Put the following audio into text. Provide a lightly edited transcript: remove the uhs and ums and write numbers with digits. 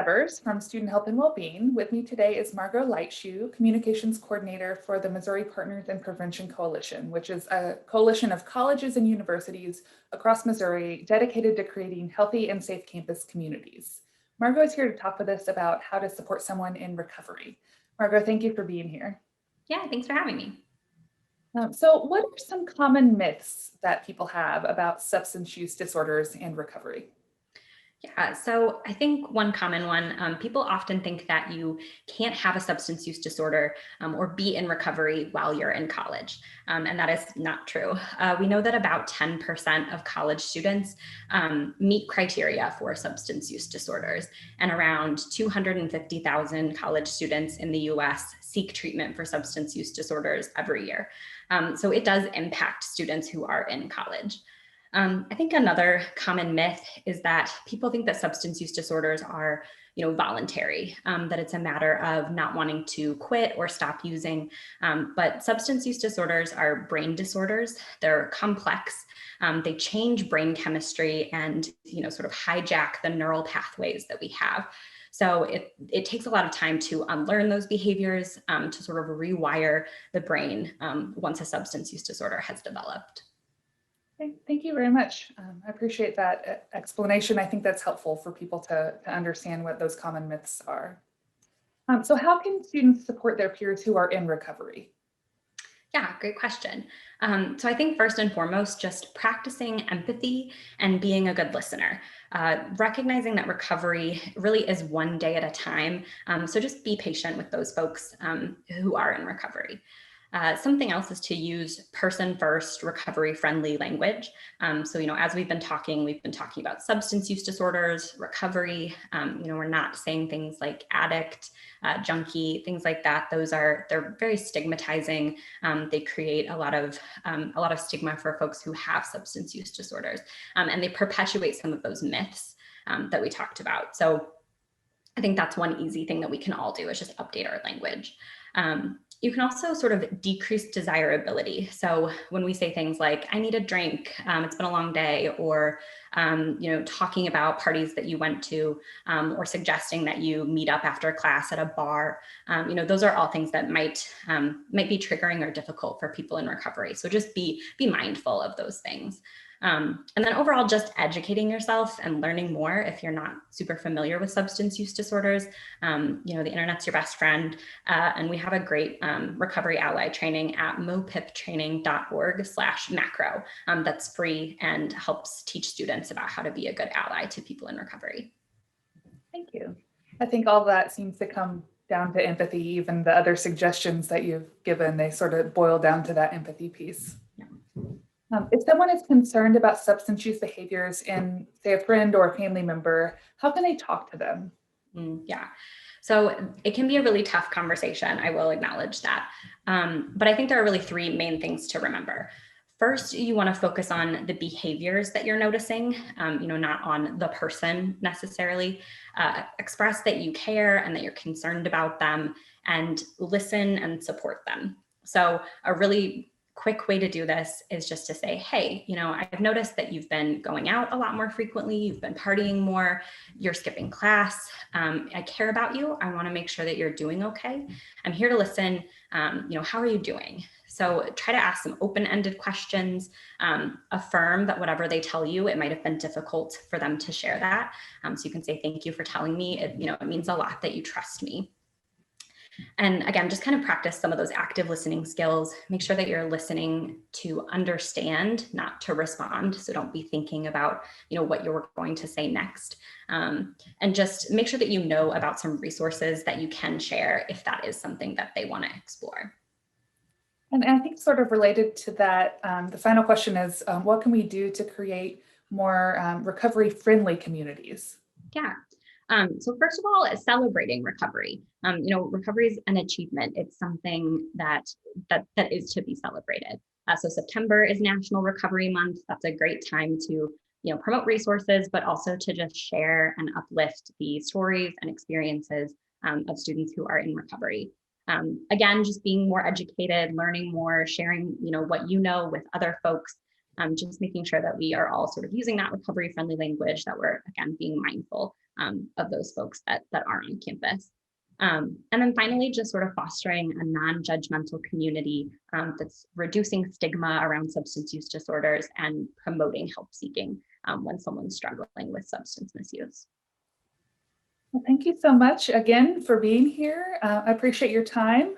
Evers from Student Health and Wellbeing. With me today is Margo Leitschuh, Communications Coordinator for the Missouri Partners in Prevention Coalition, which is a coalition of colleges and universities across Missouri dedicated to creating healthy and safe campus communities. Margo is here to talk with us about how to support someone in recovery. Margo, thank you for being here. Yeah, thanks for having me. So what are some common myths that people have about substance use disorders and recovery? Yeah, so I think one common one, people often think that you can't have a substance use disorder or be in recovery while you're in college. And that is not true. We know that about 10% of college students meet criteria for substance use disorders, and around 250,000 college students in the US seek treatment for substance use disorders every year. So it does impact students who are in college. I think another common myth is that people think that substance use disorders are, voluntary, that it's a matter of not wanting to quit or stop using. But substance use disorders are brain disorders. They're complex. They change brain chemistry and, sort of hijack the neural pathways that we have. So it takes a lot of time to unlearn those behaviors, to sort of rewire the brain once a substance use disorder has developed. Okay, thank you very much. I appreciate that explanation. I think that's helpful for people to understand what those common myths are. So how can students support their peers who are in recovery? Yeah, great question. So I think first and foremost, just practicing empathy and being a good listener, recognizing that recovery really is one day at a time. So just be patient with those folks who are in recovery. Something else is to use person-first, recovery-friendly language. So, as we've been talking about substance use disorders, recovery. We're not saying things like addict, junkie, things like that. They're very stigmatizing. They create a lot of stigma for folks who have substance use disorders, and they perpetuate some of those myths that we talked about. So, I think that's one easy thing that we can all do is just update our language. You can also sort of decrease desirability. So when we say things like, I need a drink, it's been a long day, or, talking about parties that you went to, or suggesting that you meet up after class at a bar, those are all things that might be triggering or difficult for people in recovery. So just be mindful of those things. And then overall, just educating yourself and learning more if you're not super familiar with substance use disorders. The internet's your best friend. And we have a great recovery ally training at mopiptraining.org/macro that's free and helps teach students about how to be a good ally to people in recovery. Thank you. I think all that seems to come down to empathy. Even the other suggestions that you've given, they sort of boil down to that empathy piece. Yeah. If someone is concerned about substance use behaviors in, say, a friend or a family member, how can they talk to them? Yeah. So it can be a really tough conversation. I will acknowledge that. But I think there are really three main things to remember. First, you want to focus on the behaviors that you're noticing, not on the person necessarily. Express that you care and that you're concerned about them, and listen and support them. So a really quick way to do this is just to say, hey, I've noticed that you've been going out a lot more frequently, you've been partying more, you're skipping class. I care about you. I want to make sure that you're doing okay. I'm here to listen. How are you doing? So try to ask some open-ended questions, affirm that whatever they tell you, it might have been difficult for them to share that. So you can say, thank you for telling me. It means a lot that you trust me. And again, just kind of practice some of those active listening skills. Make sure that you're listening to understand, not to respond. So don't be thinking about, what you're going to say next. And just make sure that you know about some resources that you can share if that is something that they want to explore. And I think sort of related to that, the final question is, what can we do to create more recovery-friendly communities? Yeah. So first of all, celebrating recovery. Recovery is an achievement. It's something that is to be celebrated. So September is National Recovery Month. That's a great time to promote resources, but also to just share and uplift the stories and experiences of students who are in recovery. Again, just being more educated, learning more, sharing what with other folks. just making sure that we are all sort of using that recovery-friendly language, that we're, again, being mindful of those folks that are on campus. And then finally, just sort of fostering a non-judgmental community that's reducing stigma around substance use disorders and promoting help seeking when someone's struggling with substance misuse. Well, thank you so much again for being here. I appreciate your time.